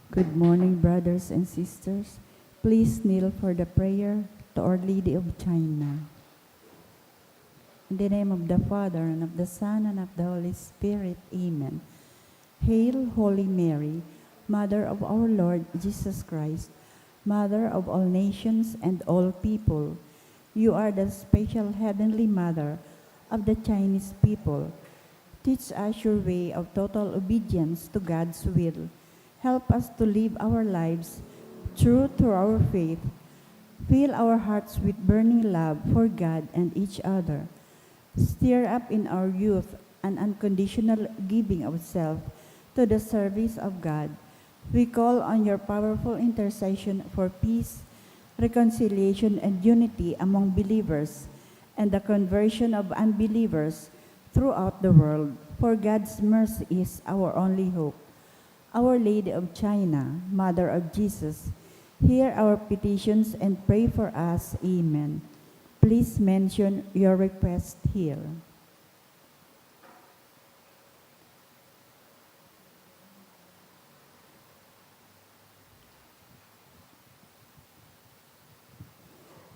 Good morning, brothers and sisters. Please kneel for the prayer to Our Lady of China. In the name of the Father, and of the Son, and of the Holy Spirit. Amen. Hail, Holy Mary, Mother of our Lord Jesus Christ, Mother of all nations and all people. You are the special heavenly Mother of the Chinese people. Teach us your way of total obedience to God's will. Help us to live our lives true to our faith. Fill our hearts with burning love for God and each other. Stir up in our youth an unconditional giving of self to the service of God. We call on your powerful intercession for peace, reconciliation, and unity among believers, and the conversion of unbelievers throughout the world. For God's mercy is our only hope. Our Lady of China, Mother of Jesus, hear our petitions and pray for us. Amen. Please mention your request here.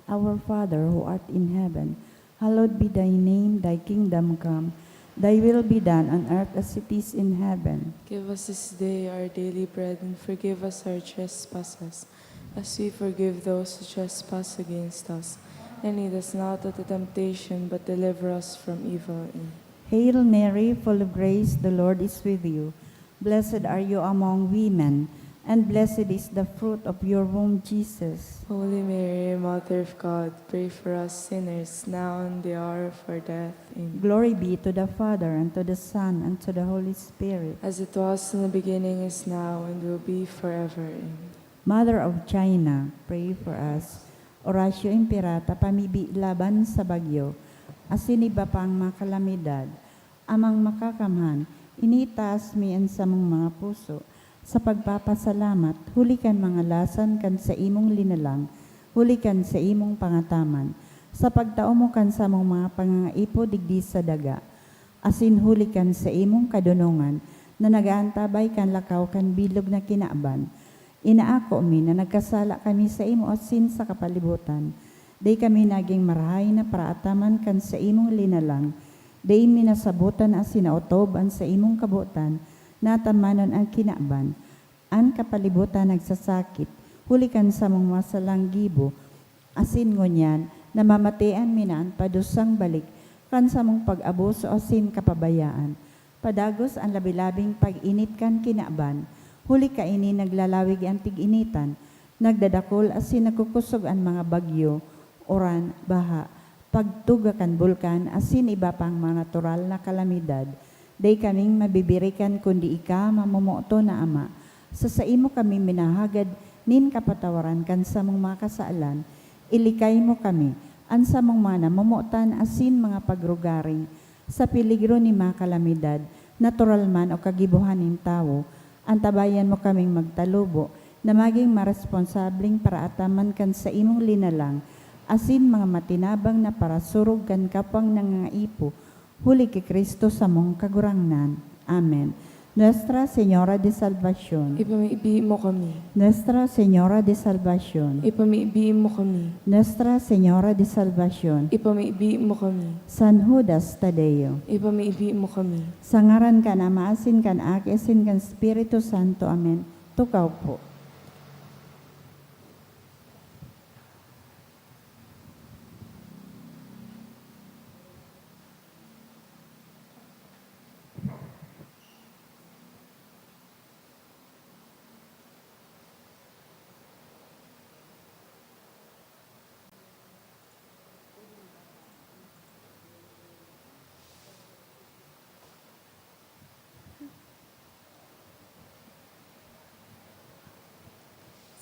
Our Father, who art in heaven, hallowed be thy name, thy kingdom come. Thy will be done on earth as it is in heaven. Give us this day our daily bread, and forgive us our trespasses, as we forgive those who trespass against us. And lead us not into temptation, but deliver us from evil. Amen. Hail Mary, full of grace, the Lord is with you. Blessed are you among women, and blessed is the fruit of your womb, Jesus. Holy Mary, Mother of God, pray for us sinners, now and the hour of our death. Amen. Glory be to the Father, and to the Son, and to the Holy Spirit. As it was in the beginning, is now, and will be forever. Amen. Mother of China, pray for us. Oratio Imperata, pamibi laban sa bagyo, asin iba pang mga kalamidad, amang makakamhan, initas mian sa mga puso, sa pagpapasalamat, hulikan mga lasan kan sa imong linalang, hulikan sa imong pangataman, sa pagtao mo kan sa mong mga pangangaipo digdi sa daga, asin hulikan sa imong kadunungan, na nagaantabay kan lakaw kan bilog na kinaaban. Inaako mi na nagkasala kami sa imo asin sa kapalibutan. Day kami naging marahay na paraataman kan sa imong linalang. Day minasabutan asin nautob sa imong kabutan, natamanon ang kinaaban. Ang kapalibutan nagsasakit, hulikan sa mong masalang gibo. Asin ngunyan, namamatian minan padusang balik, kan sa mong pag-abuso asin kapabayaan. Padagos ang labilabing pag-init kan kinaaban. Huli ka ini naglalawig ang tig-initan, nagdadakol asin nagkukusog ang mga bagyo, oran, baha, pagtugakan bulkan, asin iba pang mga natural na kalamidad. Day kaming mabibirikan kundi ika mamumuto na Ama. Sa imo kami minahagad, nin kapatawaran kan sa mong mga kasaalan, ilikay mo kami, ansa mong mga namumutan asin mga pagrugaring, sa piligro ni mga kalamidad, natural man o kagibuhanin tao, antabayan mo kaming magtalubo na maging maresponsabling paraataman kan sa imong linalang, asin mga matinabang na parasurog kan kapang nangangaipo, huli kay Kristo sa mong kagurangnan. Amen. Nuestra Señora de Salvación. Ipamiibi mo kami. Nuestra Señora de Salvación. Ipamiibi mo kami. Nuestra Señora de Salvación. Ipamiibi mo kami. San Judas Tadeo. Ipamiibi mo kami. Sa ngaran ka na maasin kan Aki, asin kan Espiritu Santo. Amen. Tukaw po.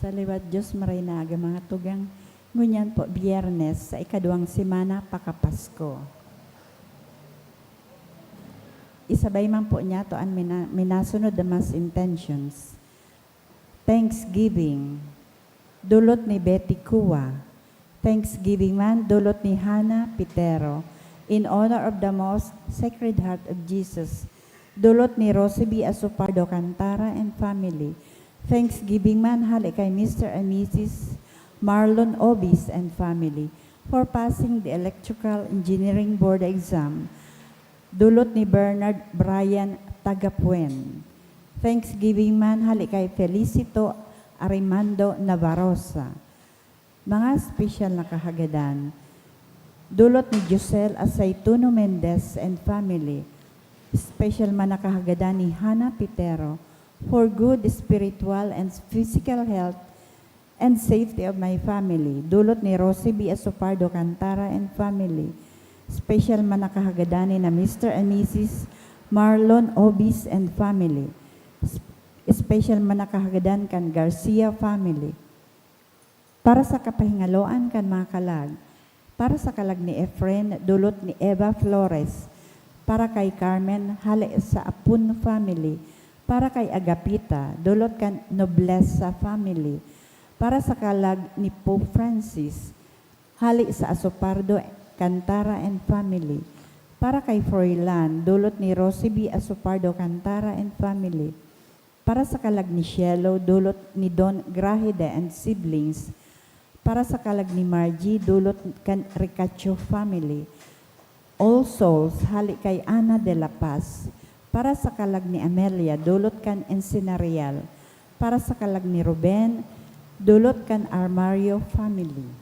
Sa liwat Diyos maraynaga mga tugang, ngunyan po Biyernes sa ikaduang semana pakapasko. Isabay man po niya to ang minasunod na mas intentions. Thanksgiving, dulot ni Betty Kua. Thanksgiving man, dulot ni Hannah Pitero. In honor of the Most Sacred Heart of Jesus, dulot ni Rosie B. Asupardo Cantara and family. Thanksgiving man hali kay Mr. and Mrs. Marlon Obis and family for passing the Electrical Engineering Board exam. Dulot ni Bernard Brian Tagapuen. Thanksgiving man hali kay Felicito Arimando Navarrosa. Mga special na kahagadan. Dulot ni Josel Aceituno Mendez and family. Special man na kahagadan ni Hannah Pitero for good spiritual and physical health and safety of my family. Dulot ni Rosie B. Asopardo Cantara and family. Special man na kahagadan ni na Mr. and Mrs. Marlon Obis and family. Special man na kahagadan kan Garcia family. Para sa kapahingaloan kan mga kalag. Para sa kalag ni Efren, dulot ni Eva Flores. Para kay Carmen, hali sa Apun family. Para kay Agapita, dulot kan Noblesa family. Para sa kalag ni Pope Francis, hali sa Asopardo, Cantara and family. Para kay Froilan, dulot ni Rosie B. Asopardo, Cantara and family. Para sa kalag ni Cielo, dulot ni Don Grahide and siblings. Para sa kalag ni Margie, dulot kan Ricacho family. All Souls, hali kay Ana de la Paz. Para sa kalag ni Amelia, dulot kan Encinarial. Para sa kalag ni Ruben, dulot kan Armario family.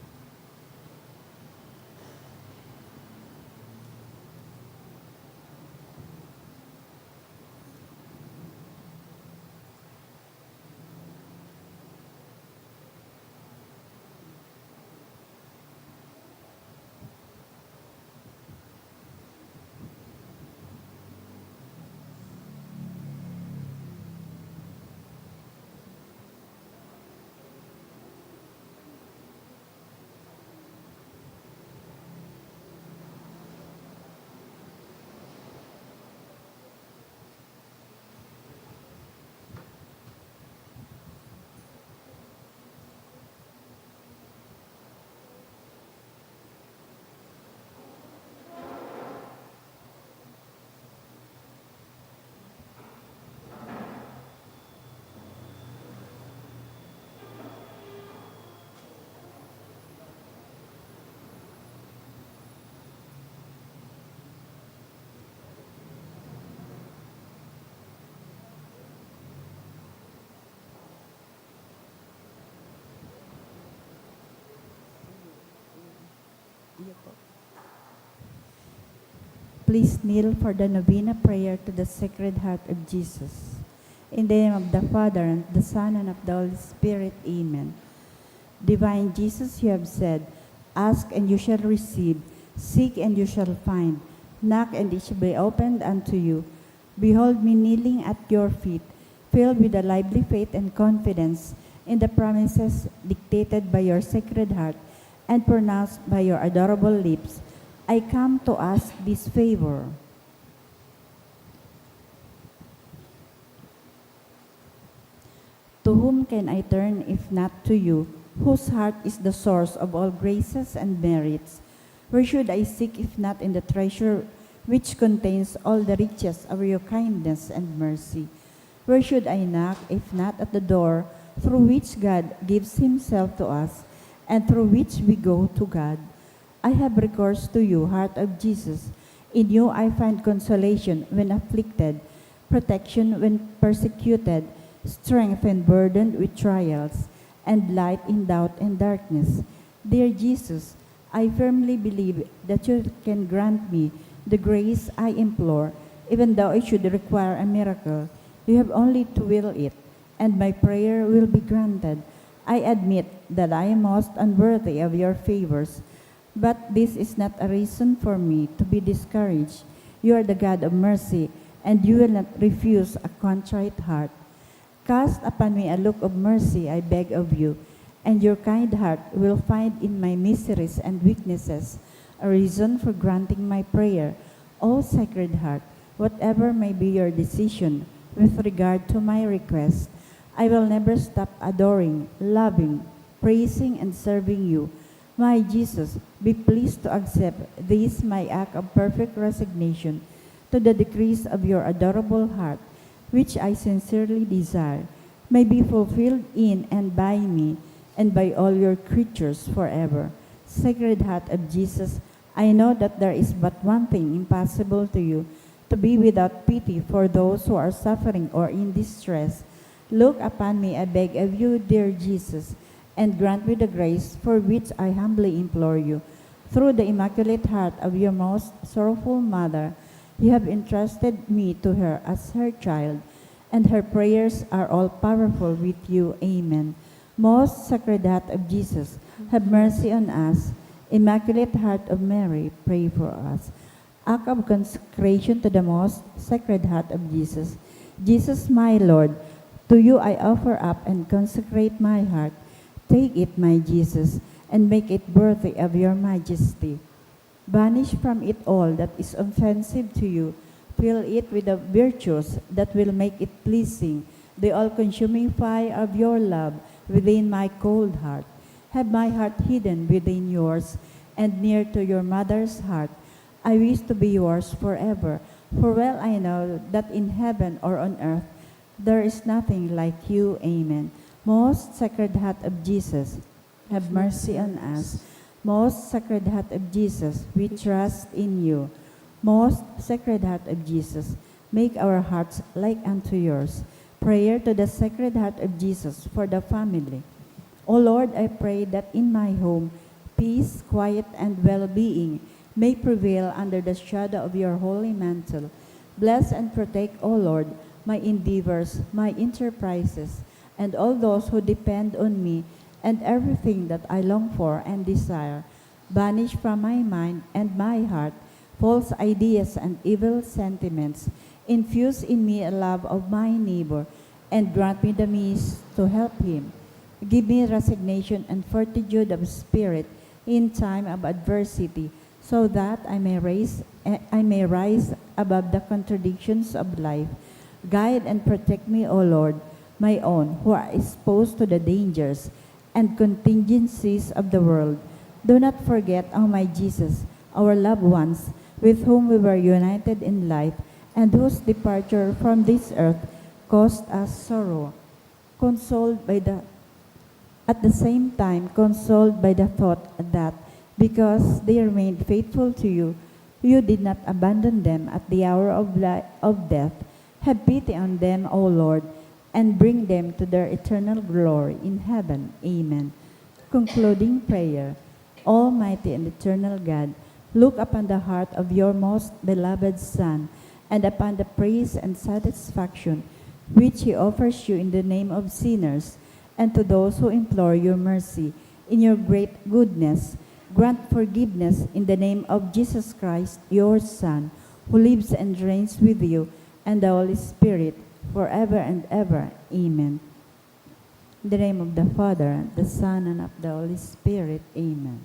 Please kneel for the novena prayer to the Sacred Heart of Jesus. In the name of the Father, and the Son, and of the Holy Spirit. Amen. Divine Jesus, you have said, ask and you shall receive, seek and you shall find, knock and it shall be opened unto you. Behold me kneeling at your feet, filled with a lively faith and confidence in the promises dictated by your Sacred Heart and pronounced by your adorable lips. I come to ask this favor. To whom can I turn if not to you, whose heart is the source of all graces and merits? Where should I seek if not in the treasure which contains all the riches of your kindness and mercy? Where should I knock if not at the door through which God gives himself to us and through which we go to God? I have recourse to you, Heart of Jesus. In you I find consolation when afflicted, protection when persecuted, strength when burdened with trials, and light in doubt and darkness. Dear Jesus, I firmly believe that you can grant me the grace I implore, even though it should require a miracle. You have only to will it, and my prayer will be granted. I admit that I am most unworthy of your favors, but this is not a reason for me to be discouraged. You are the God of mercy, and you will not refuse a contrite heart. Cast upon me a look of mercy, I beg of you, and your kind heart will find in my miseries and weaknesses a reason for granting my prayer. O Sacred Heart, whatever may be your decision with regard to my request, I will never stop adoring, loving, praising, and serving you. My Jesus, be pleased to accept this my act of perfect resignation to the decrees of your adorable heart, which I sincerely desire. may be fulfilled in and by me and by all your creatures forever. Sacred Heart of Jesus, I know that there is but one thing impossible to you, to be without pity for those who are suffering or in distress. Look upon me, I beg of you, dear Jesus, and grant me the grace for which I humbly implore you. Through the Immaculate Heart of your most sorrowful mother, you have entrusted me to her as her child, and her prayers are all powerful with you. Amen. Most Sacred Heart of Jesus, have mercy on us. Immaculate Heart of Mary, pray for us. Act of consecration to the Most Sacred Heart of Jesus. Jesus, my Lord, to you I offer up and consecrate my heart. Take it, my Jesus, and make it worthy of your majesty. Banish from it all that is offensive to you. Fill it with the virtues that will make it pleasing, the all-consuming fire of your love within my cold heart. Have my heart hidden within yours and near to your mother's heart. I wish to be yours forever, for well I know that in heaven or on earth there is nothing like you. Amen. Most Sacred Heart of Jesus, have mercy on us. Most Sacred Heart of Jesus, we trust in you. Most Sacred Heart of Jesus, make our hearts like unto yours. Prayer to the Sacred Heart of Jesus for the family. O Lord, I pray that in my home, peace, quiet, and well-being may prevail under the shadow of your holy mantle. Bless and protect, O Lord, my endeavors, my enterprises, and all those who depend on me, and everything that I long for and desire. Banish from my mind and my heart false ideas and evil sentiments. Infuse in me a love of my neighbor, and grant me the means to help him. Give me resignation and fortitude of spirit in time of adversity, so that I may rise above the contradictions of life. Guide and protect me, O Lord, my own, who are exposed to the dangers and contingencies of the world. Do not forget, O my Jesus, our loved ones, with whom we were united in life, and whose departure from this earth caused us sorrow. At the same time, consoled by the thought that, because they remained faithful to you, you did not abandon them at the hour of death. Have pity on them, O Lord, and bring them to their eternal glory in heaven. Amen. Concluding prayer. Almighty and eternal God, look upon the heart of your most beloved Son, and upon the praise and satisfaction which he offers you in the name of sinners, and to those who implore your mercy. In your great goodness, grant forgiveness in the name of Jesus Christ, your Son, who lives and reigns with you and the Holy Spirit, forever and ever. Amen. In the name of the Father, the Son, and of the Holy Spirit. Amen.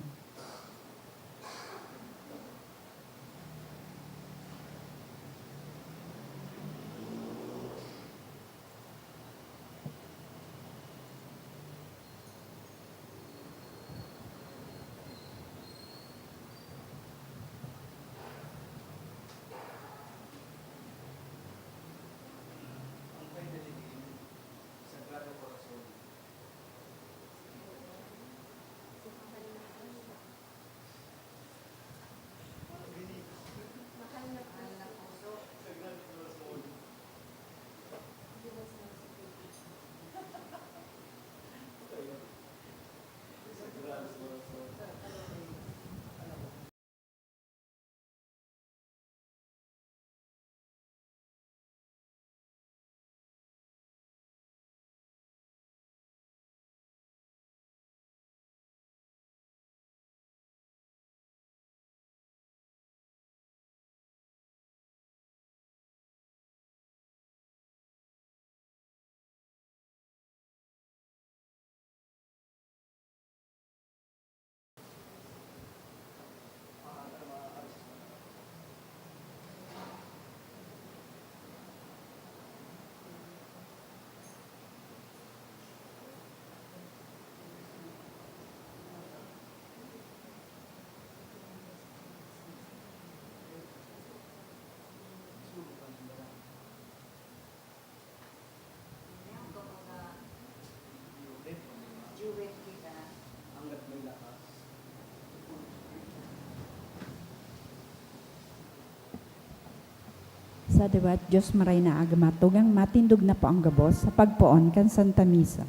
sa diwat, Diyos maray na agmatugang matindog na po ang gabos sa pagpoon kan Santa Misa.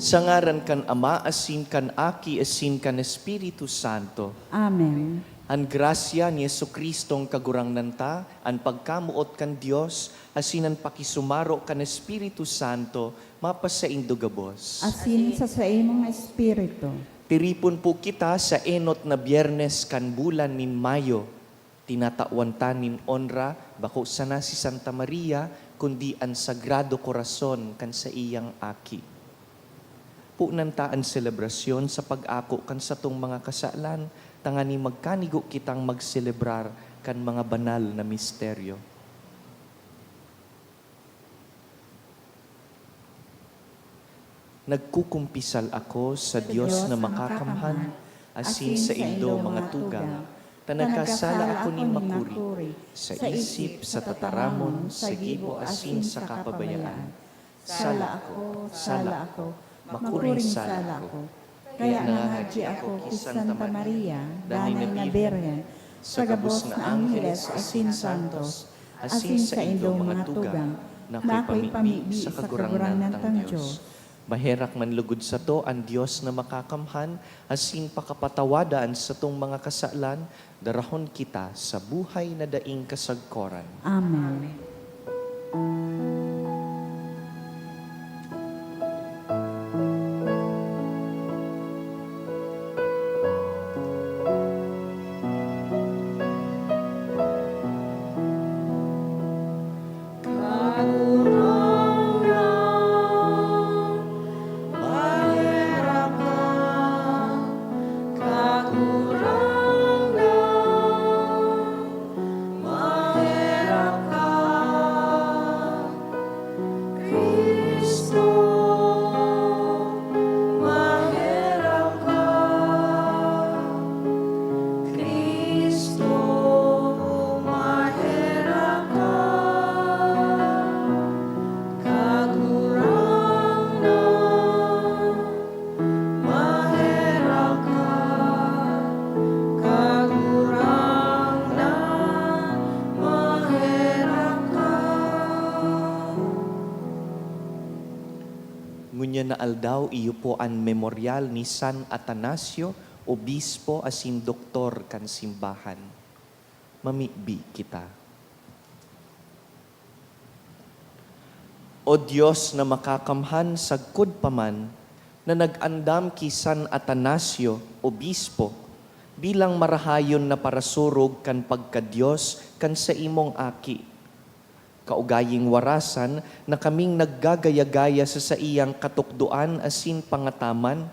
Sa ngaran kan Ama, asin kan Aki, asin kan Espiritu Santo. Amen. An grasya ni Jesucristong kagurangnan ta, an pagkamuot kan Dios, asin an pakisumaro kan Espiritu Santo, mapasaindo gabos. Asin sa imong espiritu. Tiripon po kita sa enot na Biyernes kan bulan nin Mayo. Tinatawan nin onra, bako sana si Santa Maria, kundi ang Sagrado Corazon kan sa iyang Aki. Punan ta ang selebrasyon sa pag-ako kan sa tong mga kasalan, tangani magkanigo kitang magselebrar kan mga banal na misteryo. Nagkukumpisal ako sa Diyos na makakamhan, asin sa indo mga tugang, tanagkasala ako ni makuri, sa isip, sa tataramon, sa gibo, asin sa kapabayaan. Sala ako, makuring sala ako. Kaya nangaji ako kay Santa Maria, danay na Birhen, sa gabos na Angeles, asin santos, asin sa indong mga tugang, na ako'y pamibi sa kagurangnan ng Diyos. Maherak man lugod sa to ang Diyos na makakamhan, asin pakapatawadaan sa tong mga kasalan, darahon kita sa buhay na daing kasagkoran. Amen. Ngunya na aldaw iyo po ang memorial ni San Atanasio, obispo asin doktor kan simbahan. Mamibi kita. O Diyos na makakamhan sagkod paman, na nag-andam ki San Atanasio, obispo, bilang marahayon na parasurog kan pagka-Diyos kan sa imong aki. Kaugaying warasan na kaming naggagaya-gaya sa iyang katukduan asin pangataman,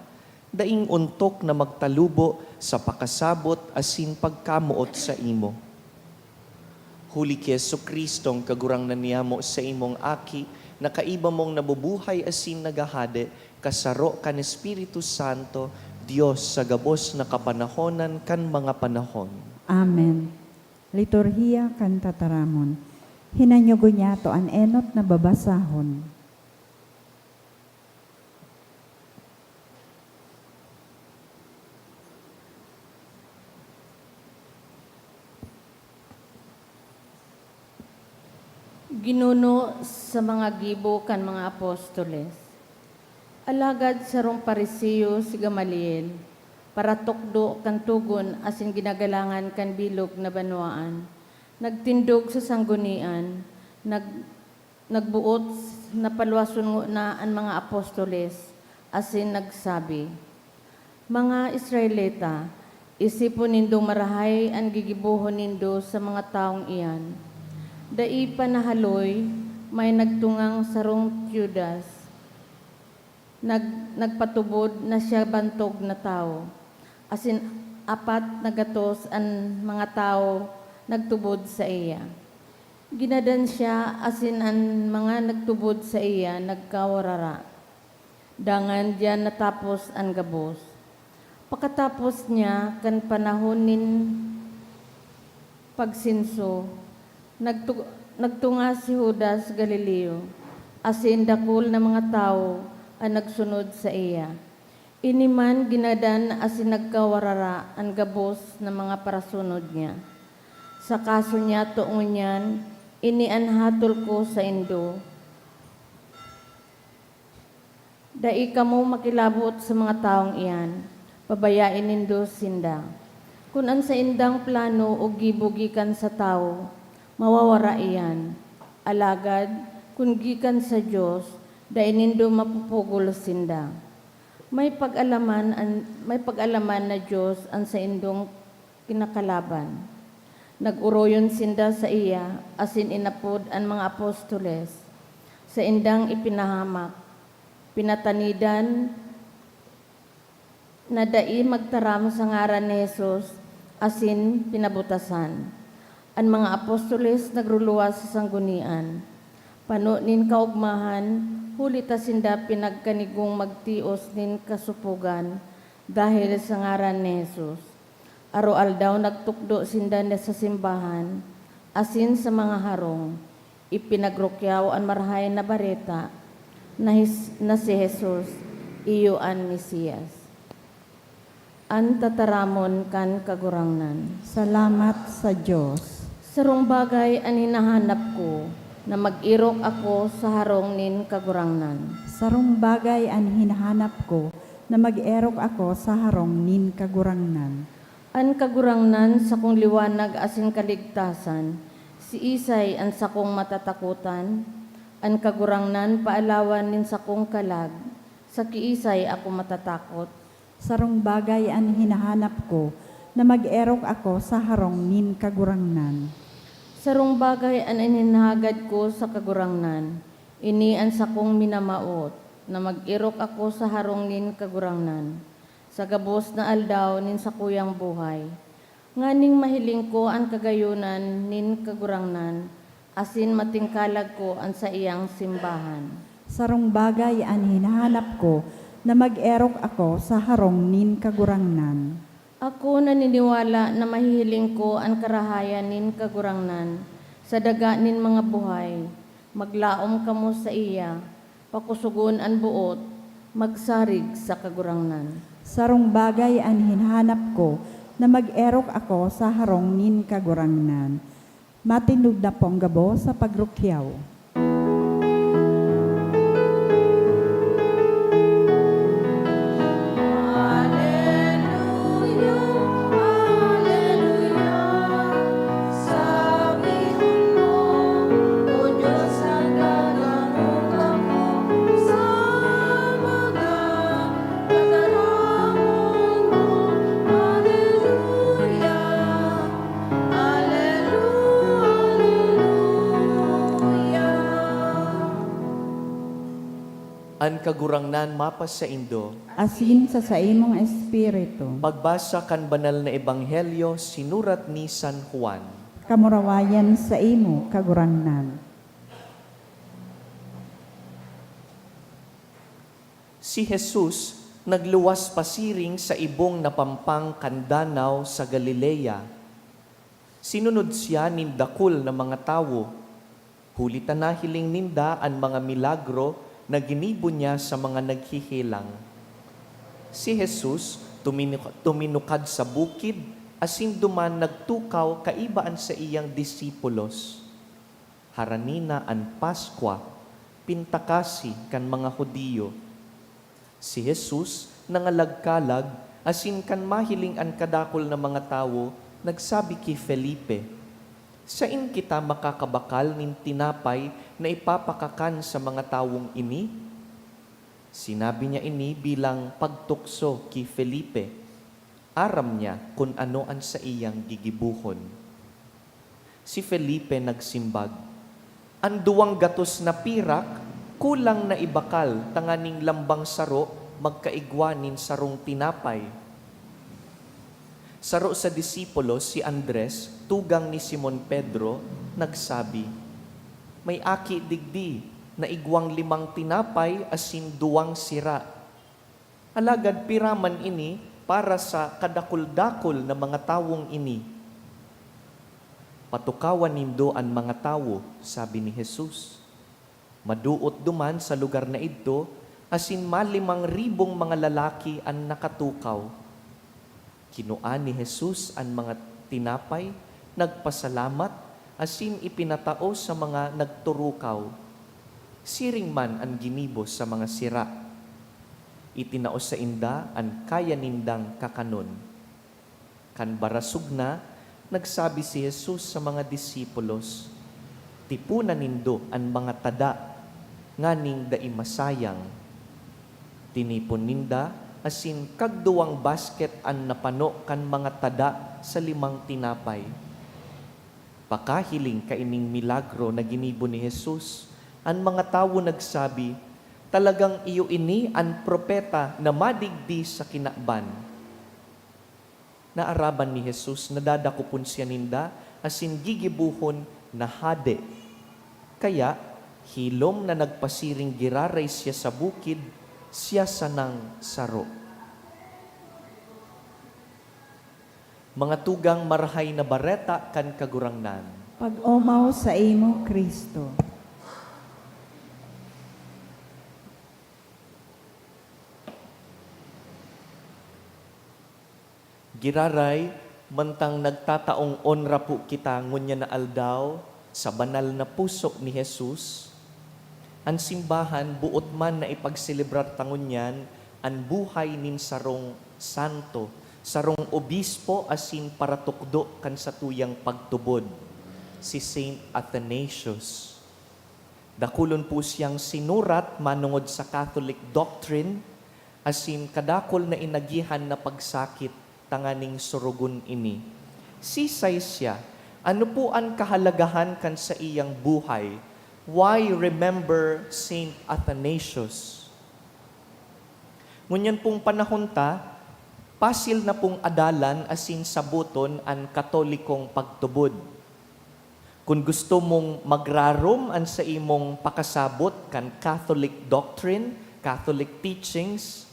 daing untok na magtalubo sa pakasabot asin pagkamuot sa imo. Huli ki Jesucristong kagurangnan niyamo sa imong aki, na kaiba mong nabubuhay asin nagahade, kasaro kan Espiritu Santo, Diyos sa gabos na kapanahonan kan mga panahon. Amen. Liturhiya kan tataramon. Hinanyugo niya to an enot na babasahon. Ginuno sa mga gibo kan mga apostoles. Alagad sarong parisiyo si Gamaliel, para tukdo kan tugon asin ginagalangan kan bilog na banwaan. Nagtindog sa sanggunian, nagbuot na palwason na ang mga apostoles, asin nagsabi, mga Israelita, isipon nindo marahay ang gigibuhon nindo sa mga taong iyan. Dai panahaloy, may nagtungang sarong Judas, nagpatubod na siya bantog na tao. Asin apat na gatos ang mga tao nagtubod sa iya. Ginadan siya asin ang mga nagtubod sa iya nagkawarara. Dangan diyan natapos ang gabos. Pagkatapos niya kan panahon nin pagsinso, nagtunga si Judas Galileo, asin dakul na mga tao ang nagsunod sa iya. Iniman ginadan asin nagkawarara ang gabos na mga parasunod niya. Sa kaso niya tuong niyan, inianhatol ko sa indo. Dai kamo makilabot sa mga taong iyan, pabayain nindo sinda. Kung ang sa indang plano o gibugikan sa tao, mawawara iyan. Alagad, kung gikan sa Diyos, dai nindo mapupugol sinda. May pag-alaman na Diyos ang sa indong kinakalaban. Nag-uroyon sinda sa iya, asin inapod ang mga apostoles. Sa indang ipinahamak, pinatanidan na dai magtaram sa ngaran ni Jesus, asin pinabutasan. Ang mga apostoles nagruluwas sa sanggunian. Pano nin kaugmahan, hulita sinda pinagkanigong magtios nin kasupugan dahil sa ngaran ni Jesus. Aroal daw nagtukdo sinda sa simbahan, asin sa mga harong, ipinagrukyaw ang marahay na bareta na si Jesus, iyo ang Mesiyas. Ang tataramon kan kagurangnan. Salamat sa Diyos. Sarong bagay ang hinahanap ko, na mag-irok ako sa harong nin kagurangnan. Sarong bagay ang hinahanap ko na mag-erok ako sa harong nin kagurangnan. Ang kagurangnan sa kong liwanag asin kaligtasan, si Isay ang sa kong matatakutan, ang kagurangnan paalawan nin sa kong kalag, sa kiisay ako matatakot. Sarong bagay ang hinahanap ko na mag-erok ako sa harong nin kagurangnan. Sarong bagay ang ininahagad ko sa kagurangnan, ini ang sa kong minamaot, na mag-irok ako sa harong nin kagurangnan, sa gabos na aldaw nin sa kuyang buhay. Nganing mahiling ko ang kagayunan nin kagurangnan, asin matingkalag ko ang sa iyang simbahan. Sarong bagay ang hinahanap ko na mag-erok ako sa harong nin kagurangnan. Ako naniniwala na mahihiling ko ang karahayan nin kagurangnan sa daga nin mga buhay. Maglaom kamo sa iya, pakusugon ang buot, magsarig sa kagurangnan. Sarong bagay ang hinahanap ko na mag-erok ako sa harong nin kagurangnan. Matinud na pong gabo sa pagrukyaw. An kagurangnan mapas sa Indo, Asin sa imong espiritu, pagbasa kan banal na ebanghelyo sinurat ni San Juan. kamurawayan sa imo kagurangnan. Si Jesus nagluwas pasiring sa ibong napampang kandanaw sa Galilea. Sinunod siya nin dakul na mga tawo. Hulitan na hiling ninda ang mga milagro na ginibo niya sa mga naghihilang. Si Jesus tuminukad sa bukid, asin duman nagtukaw kaibaan sa iyang disipulos. Haranina an Paskwa, pintakasi kan mga Hudiyo. Si Jesus nangalagkalag, asin kan mahiling an kadakol na mga tawo, nagsabi kay Felipe, "Sain kita makakabakal nin tinapay na ipapakakan sa mga tawong ini?" Sinabi niya ini bilang pagtukso kay Felipe. Aram niya kung ano ang sa iyang gigibuhon. Si Felipe nagsimbag, "Ang duwang gatos na pirak, Kulang na ibakal, tanganing lambang saro, magkaigwanin sarong tinapay. Saro sa disipulo si Andres, tugang ni Simon Pedro, nagsabi, may aki digdi na igwang 5 tinapay asin 2 sira. Alagad piraman ini para sa kadakul-dakul na mga tawong ini. Patukawan nindo ang mga tawo, sabi ni Jesus. Maduot duman sa lugar na ito, asin 5,000 mga lalaki ang nakatukaw. Kinuan ni Jesus ang mga tinapay, nagpasalamat, asin ipinatao sa mga nagturukaw. Siring man ang ginibos sa mga sira. Itinaos sa inda ang kaya nindang kakanon. Kan barasog na, nagsabi si Jesus sa mga disipulos, tipunan nindo ang mga tada, nganing dai masayang. Tinipon ninda, asin kagduwang basket an napano kan mga tada sa 5 tinapay. Pakahiling kaining milagro na ginibo ni Jesus, ang mga tawo nagsabi, talagang iyo ini ang propeta na madigdi sa kinakban. Naaraban ni Jesus, nadadakupon siya ninda, asin gigibuhon na hade. Kaya, hilom na nagpasiring giraray siya sa bukid, siya sanang saro. Mga tugang marahay na bareta kan kagurangnan. Pag-umaw sa imo, Kristo. Giraray, mantang nagtataong onra po kita ngunya na aldaw sa banal na puso ni Jesus, ang simbahan buot man na ipagselebrar tangunyan ang buhay nin sarong santo, sarong obispo asin para tukdo kan sa tuyang pagtubod, si Saint Athanasius. Dakulon po siyang sinurat manungod sa Catholic doctrine, asin kadakol na inagihan na pagsakit tanganing surugon ini. Sisay siya, ano po ang kahalagahan kan sa iyang buhay? Why remember Saint Athanasius? Ngunyan pong panahon ta, pasil na pong adalan asin sabuton ang katolikong pagtubod. Kung gusto mong magrarom ang sa imong pakasabot kan Catholic doctrine, Catholic teachings,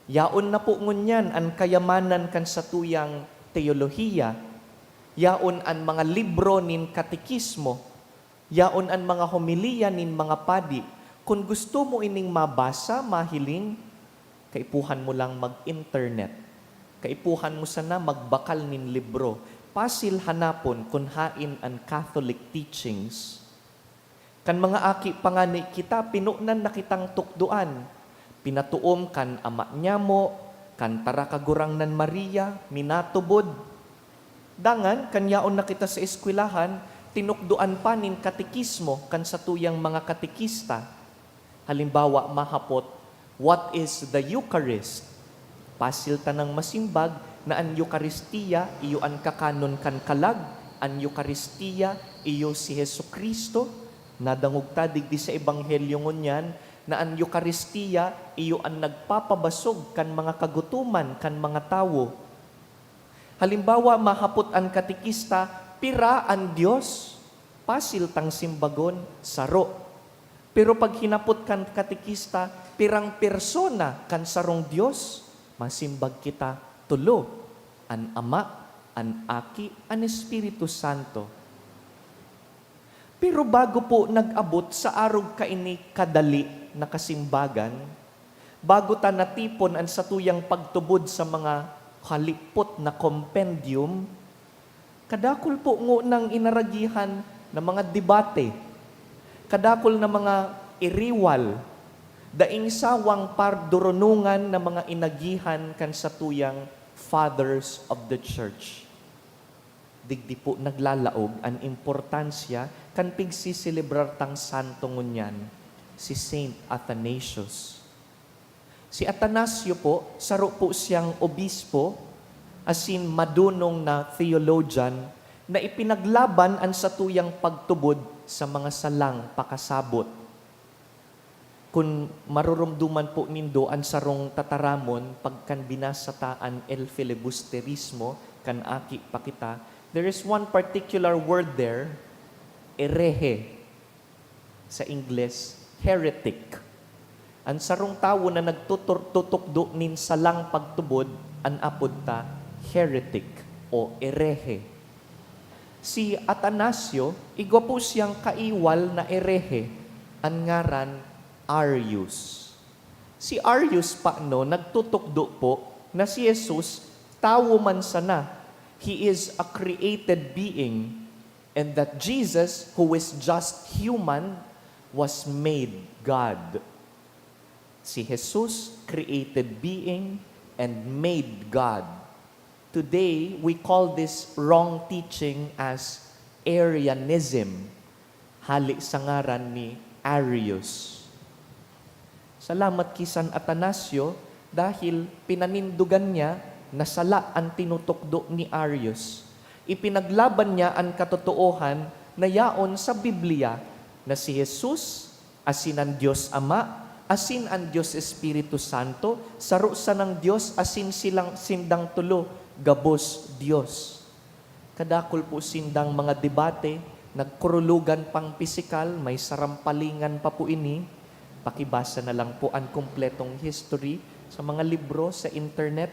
yaon na po ngunyan ang kayamanan kan sa tuyang teolohiya, yaon ang mga libro nin katekismo, yaon ang mga homilya nin mga padi. Kung gusto mo ining mabasa, mahiling, kaipuhan mo lang mag-internet. Kaipuhan mo sana magbakal nin libro. Pasil hanapon kung hain ang Catholic teachings. Kan mga aki pangani kita, pinunan na kitang tukduan. Pinatuom kan ama niya mo, kan tara kagurangnan Maria, minatubod. Dangan, kanyaon na kita sa eskwelahan, tinukduan pa nin katekismo kan sa tuyang mga katekista. Halimbawa, mahapot, what is the Eucharist? Pasil tanang masimbag na ang Eucharistia, iyo ang kakanon kan kalag, ang Eucharistia, iyo si Hesu Kristo, nadangog tadig di sa Ebanghelyo ngunyan, na ang Eucharistia, iyo ang nagpapabasog kan mga kagutuman, kan mga tawo. Halimbawa, mahapot ang katekista, pira ang Diyos, pasil tang simbagon, saro. Pero pag hinapot kan katekista, pirang persona kan sarong Diyos, masimbag kita, tulo, an Ama, an Aki, an Espiritu Santo. Pero bago po nag-abot sa arog kaini kadali na kasimbagan, bago ta natipon ang satuyang pagtubod sa mga halipot na compendium, kadakol po ngunang inaragihan na mga debate, kadakol na mga iriwal, daing sawang pardurunungan na mga inagihan kan sa tuyang fathers of the church. Digdi po naglalaog ang importansya kan pigsiselebrar tang santo ngunyan, si Saint Athanasius. Si Atanasio po, saro po siyang obispo, asin madunong na theologian, na ipinaglaban ang satuyang pagtubod sa mga salang pakasabot. Kung marurumduman po nindo ang sarong tataramon, pagkan binasataan el filibusterismo, kan aki pakita, there is one particular word there, herehe. Sa Ingles, heretic. Ang sarong tawo na nagtutukdo nin salang pagtubod, an apod ta, heretic o herehe. Si Atanasio, igwa po siyang kaiwal na herehe, ang ngaran Arius. Si Arius paano nagtutukdo po na si Jesus tawo man sana. He is a created being and that Jesus, who is just human, was made God. Si Jesus, created being and made God. Today, we call this wrong teaching as Arianism. Hali sa ngaran ni Arius. Salamat kay San Atanasio dahil pinanindugan niya na sala ang tinutukdo ni Arius. Ipinaglaban niya ang katotohanan na yaon sa Biblia na si Jesus, asin ang Diyos Ama, asin ang Diyos Espiritu Santo, sarusa ng Diyos, asin silang sindang tulo, gabos Diyos. Kadakol po sindang mga debate, nagkurulugan pang pisikal, may sarampalingan pa po ini. Pakibasa na lang po ang kumpletong history sa mga libro sa internet.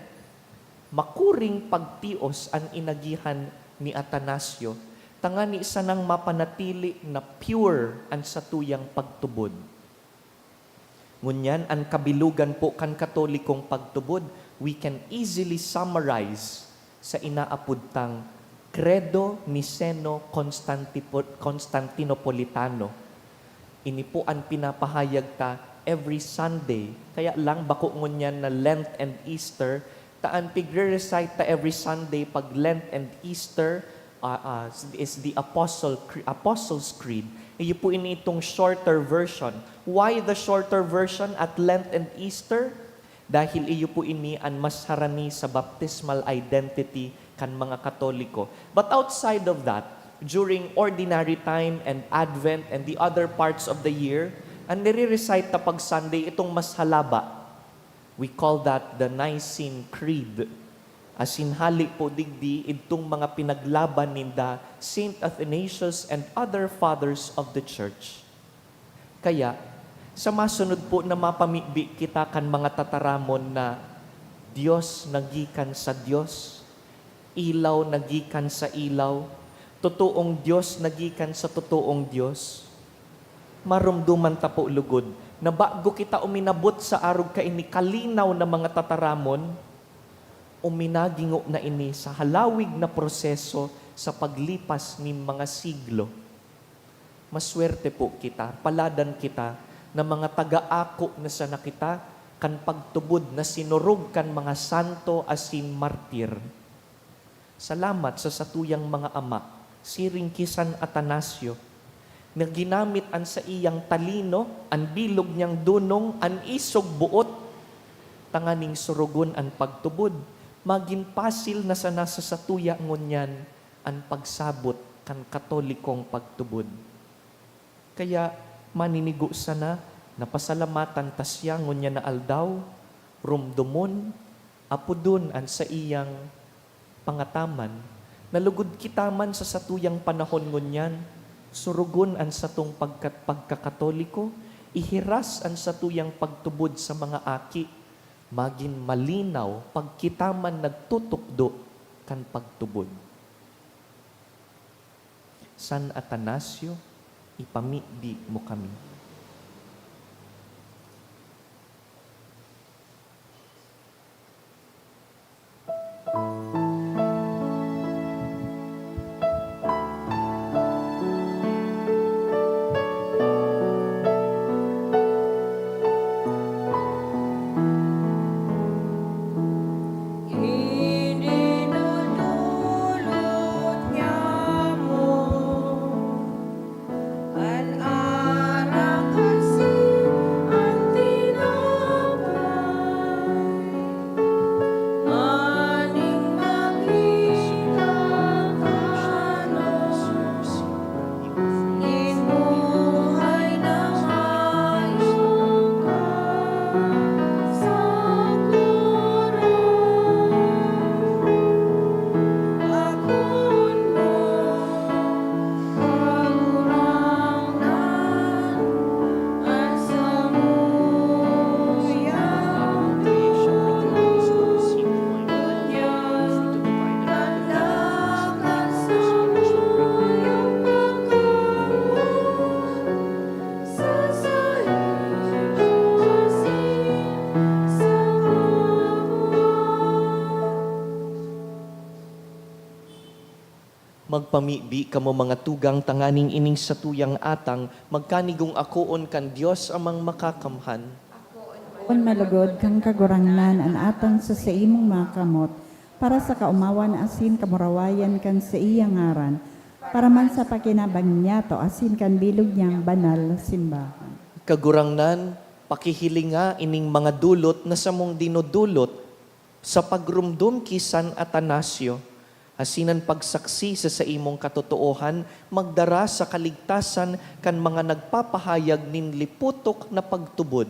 Makuring pagtios ang inagihan ni Atanasio, tanga ni isa nang mapanatili na pure ang satuyang pagtubod. Ngunyan, ang kabilugan po kan katolikong pagtubod, we can easily summarize sa inaapudtang Credo Niceno-Constantinopolitano. Ini po ang pinapahayag ta every Sunday. Kaya lang bako ngunyan na Lent and Easter, taan pigre-recite ta every Sunday pag Lent and Easter is the Apostles' Creed. Iyo po ini itong shorter version. Why the shorter version at Lent and Easter? Dahil iyo po ini ang mas harani sa baptismal identity kan mga Katoliko. But outside of that, during ordinary time and Advent and the other parts of the year, ang nire-recite na pag Sunday, itong mas halaba. We call that the Nicene Creed. As in hali po digdi, itong mga pinaglaban ninda Saint Athanasius and other fathers of the Church. Kaya, sa masunod po na mapamibi kita kan mga tataramon na Diyos nagikan sa Diyos, ilaw nagikan sa ilaw, totoong Diyos nagikan sa totoong Diyos, marumduman ta po lugod, na bago kita uminabot sa arog ka ini kalinaw na mga tataramon, uminagingo na ini sa halawig na proseso sa paglipas ni mga siglo. Maswerte po kita, paladan kita, na mga taga-ako na sa nakita, kan pagtubod na sinurog kan mga santo asin martir. Salamat sa satuyang mga ama, siring kisan Atanasio, na ginamit an sa iyang talino, an bilog niyang dunong, an isog buot, tanganing surugon an pagtubod, magin pasil na sa nasa satuya ngunyan, an pagsabot kan katolikong pagtubod. Kaya maninigo sana, napasalamatan tasya ngunyan na aldaw, rumdumon, apudun an sa iyang pangataman, nalugod kita man sa satuyang panahon ngunyan, surugon an satong pagkakatoliko, ihiras an satuyang pagtubod sa mga aki, magin malinaw pagkita man nagtutukdo kan pagtubod. San Atanasio, ipamidi mo kami. Idinudulot niya mo an araw Magpamibi kamo mga tugang tanganing ining sa tuyang atang, magkanigong akoon kan Dios amang makakamhan. Kung malugod kang kagurangnan an atang sa imong mga kamot, para sa kaumawan asin kamurawayan kan sa iyang ngaran, para man sa pakinabang niya to asin kan bilog niyang banal na simbahan. Kagurangnan, pakihilinga ining mga dulot na samong dinudulot sa pagrumdum kisan Atanasio, hasinan pagsaksi sa imong katotoohan, magdara sa kaligtasan kan mga nagpapahayag nin liputok na pagtubod.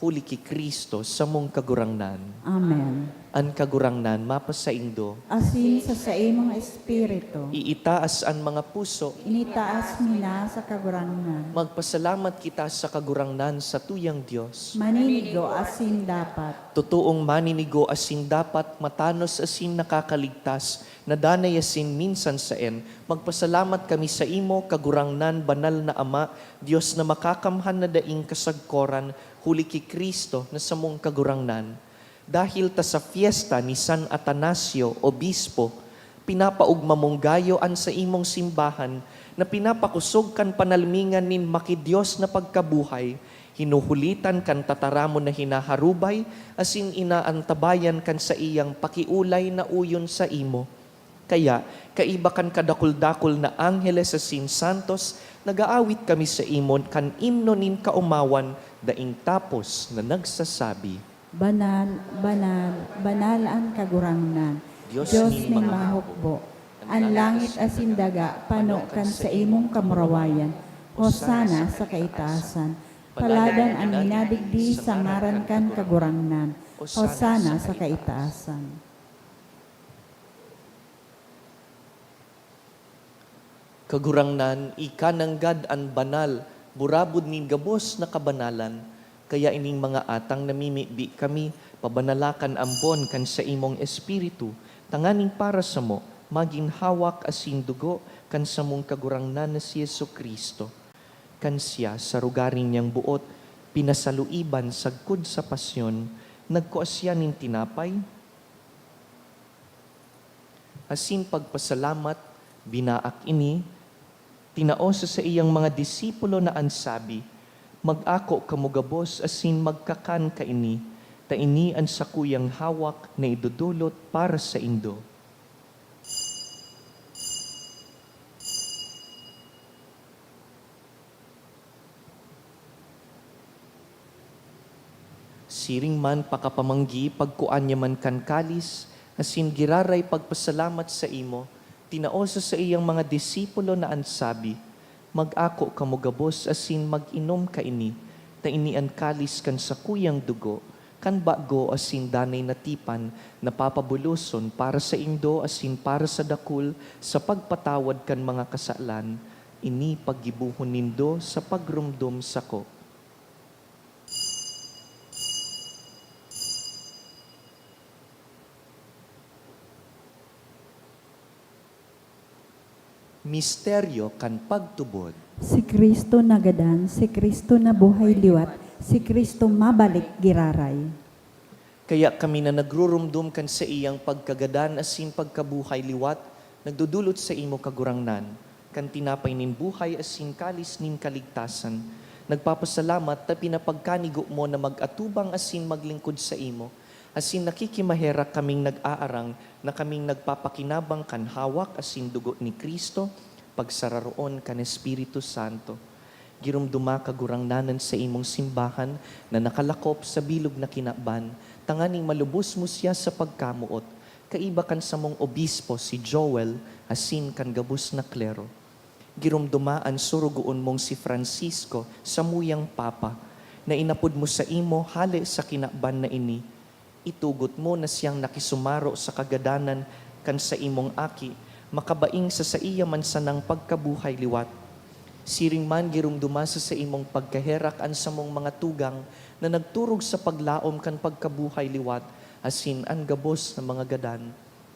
Huli ki Kristo sa mong kagurangnan. Amen. An kagurangnan, mapasaindo, Asin sa imong espiritu, iitaas ang mga puso, initaas mina sa kagurangnan. magpasalamat kita sa kagurangnan sa tuyang Diyos. Maninigo asin dapat. Totoong maninigo asin dapat, matanos asin nakakaligtas, nadanay asin minsan saen. Magpasalamat kami sa imo, kagurangnan, banal na Ama, Diyos na makakamhan na daing kasagkoran, huli ki Kristo na samong kagurangnan. Dahil ta sa fiesta ni San Atanasio, Obispo, pinapaugma mong gayoan sa imong simbahan, na pinapakusog kan panalmingan nin makidiyos na pagkabuhay, hinuhulitan kan tataramo na hinaharubay, asin inaantabayan kan sa iyang pakiulay na uyon sa imo. Kaya, kaiba kan kadakul-dakul na angheles asin santos, nagaawit kami sa imon kan imno nin kaumawan, daing tapos na nagsasabi, Banal, banal, banal ang kagurangnan. Diyos Diyos ning ning mga mahukbo. Ang langit asin daga, panukan sa imong kamurawayan. Hosana sa kaitaasan. Paladan ang minadigdi sa ngaran kan kagurangnan. Hosana sa kaitaasan. kagurangnan, ikananggad an banal, burabod nin gabos na kabanalan, kaya ining mga atang namimibi kami, pabanalakan ambon kan sa imong espiritu, tanganing para sa mo, maging hawak asin dugo, kan sa mong kagurangnan na si Yesu Kristo. Kan siya sa rugaring niyang buot, pinasaluiban sagkud sa pasyon, nagkuasya nin tinapay, asin pagpasalamat, binaak ini, tinaosa sa iyang mga disipulo na ansabi, mag-ako kamugabos asin magkakan ka ini, ta ini ang sakuyang hawak na idudulot para sa indo. Siring man pakapamanggi, pagkuanya man kan kalis, asin giraray pagpasalamat sa imo, tinaosa sa iyang mga disipulo na ansabi, mag-ako kamugabos asin mag-inom ka ini, ta ini ang kalis kan sa kuyang dugo, kan bago asin danay natipan, napapabuluson para sa indo asin para sa dakul, sa pagpatawad kan mga kasalan, ini paggibuhon nindo sa pagrumdum sako. Misteryo kan pagtubod. Si Kristo nagadan, si Kristo na buhay liwat, si Kristo mabalik giraray. Kaya kami na nagrurumdum kan sa iyang pagkagadan asin pagkabuhay liwat, nagdudulot sa imo kagurangnan, kan tinapay nin buhay asin kalis nin kaligtasan. Nagpapasalamat ta pinapagkanigo mo na mag-atubang asin maglingkod sa imo, asin nakikimahera kaming nag-aarang na kaming nagpapakinabang kan hawak asin dugo ni Kristo, pagsararoon kan Espiritu Santo. Girumduma kagurangnanan sa imong simbahan na nakalakop sa bilog na kinaban, tanganing malubos mo siya sa pagkamuot, kaiba kan sa mong obispo si Joel, asin kan gabus na klero. Girumdumaan surugoon mong si Francisco sa muyang papa, na inapod mo sa imo hali sa kinaban na ini, itugot mo na siyang nakisumaro sa kagadanan kan sa imong aki, makabaing sa iya man sanang pagkabuhay liwat. Siring man girumduma sa imong pagkaherak an sa mong mga tugang na nagturog sa paglaom kan pagkabuhay liwat, asin an gabos na mga gadan.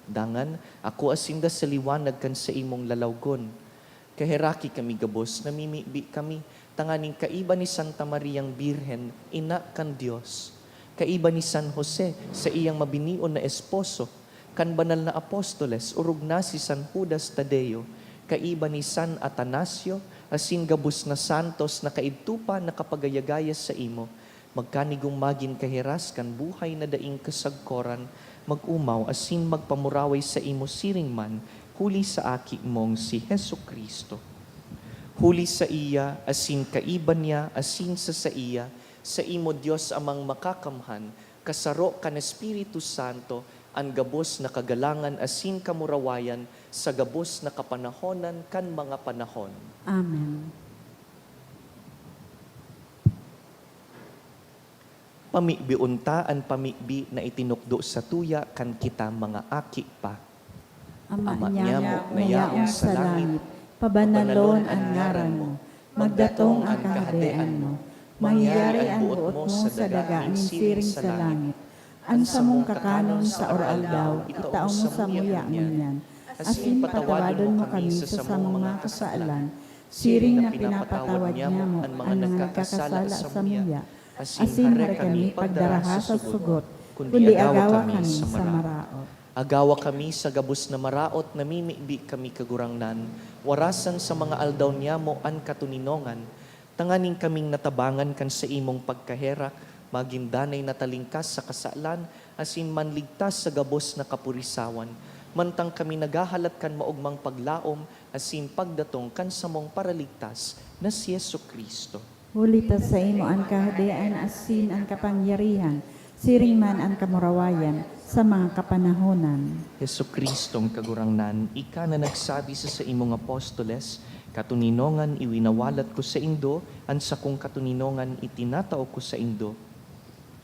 Dangan, ako asinda sa liwanag kan sa imong lalawgon. Kaheraki kami gabos, namimibi kami, tanganing kaiba ni Santa Mariang Birhen, ina kan Diyos. Kaiba ni San Jose sa iyang mabinion na esposo, kan banal na apostoles, urog na si San Judas Tadeo, kaiba ni San Atanasio, asin gabus na santos na kaidtupa na kapagayagayas sa imo, magkanigong magin kahiras kan buhay na daing kasagkoran, magumaw asin magpamuraway sa imo siring man, huli sa aki mong si Hesu Kristo. Huli sa iya, asin kaiban niya, asin sa iya, sa imo Diyos amang makakamhan, kasaro kan Espiritu Santo, ang gabos na kagalangan asin kamurawayan, sa gabos na kapanahonan kan mga panahon. Amen. Pamibi unta ang pamibi na itinukdo sa tuya kan kita mga aki pa. Ama Ama niya niya mo nayaong sa langit, pabanalon ang ngaran mo, magdatong ang kahadean mo, mangyari ang buot mo sa dagaan siring sa langit. Ang samong kakanon sa oral daw, itaong mo sa muya ngunyan. Asin patawadon mo kami sa samong mga kasaalan, siring na pinapatawad niya mo ang mga nagkakasala sa muya. Asin hara kami pagdaraha sa sugot, kundi agawa kami sa maraot. Agawa kami sa gabos na maraot, namimibi kami kagurangnan, warasan sa mga aldaw niya mo an katuninongan, tanganing kaming natabangan kan sa imong pagkahera, magindanay na talingkas sa kasalan, asin manligtas sa gabos na kapurisawan, mantang kami nagahalat kan maugmang paglaom, asin pagdatong kan samong paraligtas na si Yesu Kristo. Hulita sa imo ang kahadean, asin ang kapangyarihan, siring man ang kamurawayan sa mga kapanahonan. Yesu Kristong kagurangnan, ika na nagsabi sa imong apostoles, katuninongan iwinawalat ko sa indo, an sa kong katuninongan itinatao ko sa indo.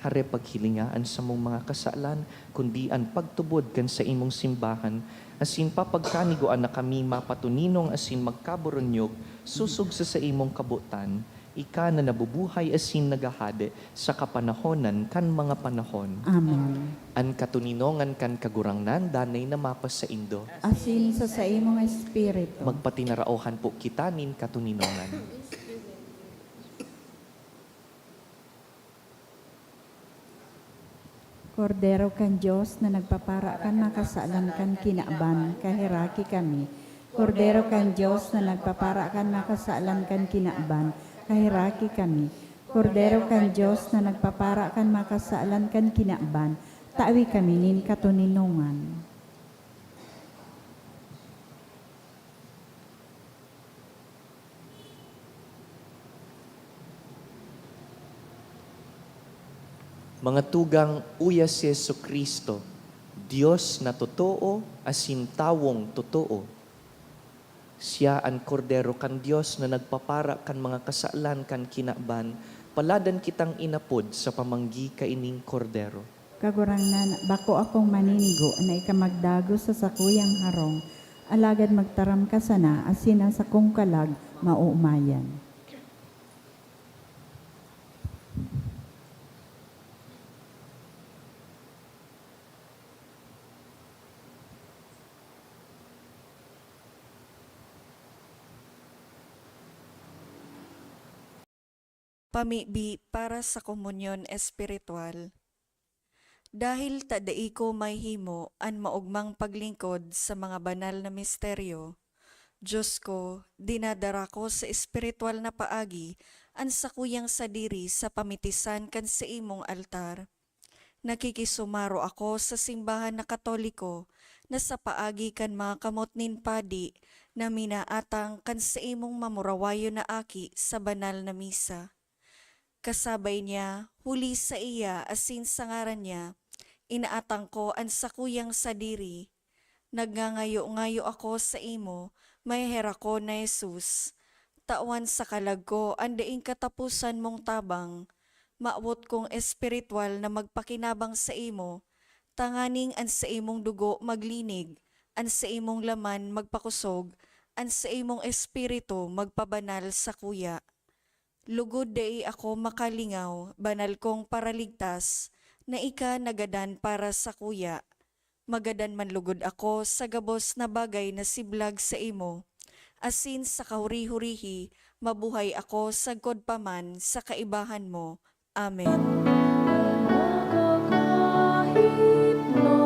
Hare paghilingaan sa mong mga kasalan, kundi ang pagtubod kan sa imong simbahan, asin papagkaniguan na kami mapatuninong asin magkaburonyog, susug sa imong kabutan, ika na nabubuhay asin nagahade sa kapanahonan kan mga panahon. Amen. An katuninongan kan kagurangnan, danay na mapas sa indo. Asin sa imong espiritu. Magpatinaraohan po kita nin katuninongan. Kordero kan Diyos na nagpapara kan makasalan kan kinaaban, kahiraki kami. Kordero kan Diyos na nagpapara kan makasalan kan kinaaban, kahiraki kami. Kordero kan Diyos na nagpapara kan makasalan kan kinaaban, tawi kami nin katuninongan. Mga tugang uya si Yesu Kristo, Diyos na totoo, asin tawong totoo. Siya ang kordero kan Diyos na nagpapara kan mga kasalan kan kinaban, paladan kitang inapod sa pamanggi kaining kordero. Kagurangnan, bako akong maninigo na ikamagdago sa sakuyang harong, alagad magtaram ka sana, asin ang sakong kalag mauumayan. Pamibi para sa komunyon espiritual. Dahil tadai ko may himo an maugmang paglingkod sa mga banal na misteryo, Diyos ko, dinadara ko sa espiritual na paagi an sakuyang sadiri sa pamitisan kan sa imong altar. Nakikisumaro ako sa simbahan na Katoliko na sa paagi kan mga kamot nin padi na minaatang kan sa imong mamurawayo na aki sa banal na misa. Kasabay niya, huli sa iya asin sa ngaran niya, inaatang ko ang sakuyang sadiri. Nagngangayo-ngayo ako sa imo, may hera ko na Jesus. Tawan sa kalag ko, andaing katapusan mong tabang. Maawot kong espiritual na magpakinabang sa imo, tanganing an sa imong dugo maglinig, an sa imong laman magpakusog, an sa imong espiritu magpabanal sa kuya. Lugod dai ako makalingaw, banal kong paraligtas, na ika nagadan para sa kuya. Magadan man lugod ako sa gabos na bagay na siblag sa imo. Asin sa kahuri-hurihi, mabuhay ako sa godpaman sa kaibahan mo. Amen. Kahit no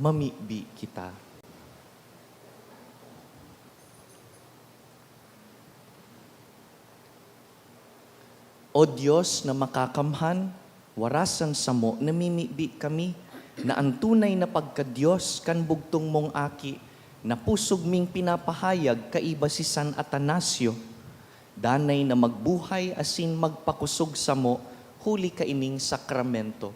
mamibi kita. O Diyos na makakamhan, warasan samo namimibi kami, na ang tunay na pagka-Diyos kan bugtong mong aki, na pusog ming pinapahayag kaiba si San Atanasio, danay na magbuhay asin magpakusog samo, huli ka ining sakramento,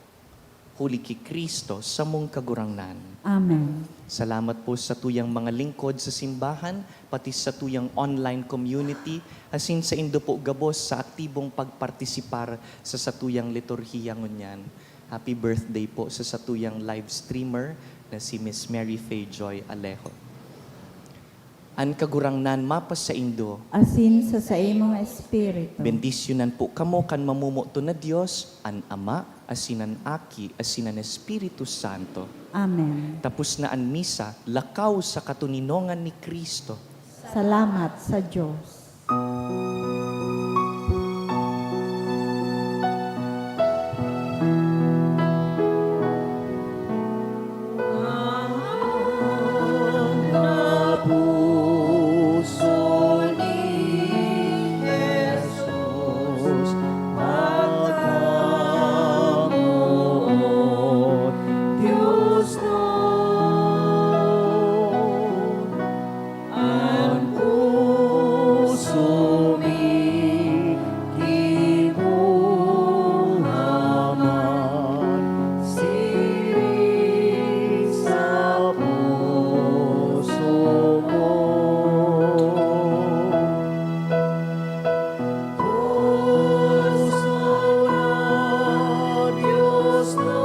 huli ki Kristo sa mong kagurangnan. Amen. Salamat po sa tuyang mga lingkod sa simbahan, pati sa tuyang online community, asin sa indo po gabos sa aktibong pagpartisipar sa satuyang liturhiya ngunyan. Happy birthday po sa satuyang live streamer na si Miss Mary Faye Joy Alejo. An kagurangnan mapas sa indo, Asin sa imong espiritu. bendisyonan po kamo kan mamumuto na Diyos, an Ama, asinan Aki, asinan Espiritu Santo. Amen. Tapos na an misa, lakaw sa katuninongan ni Kristo. Salamat sa Diyos. Diyos na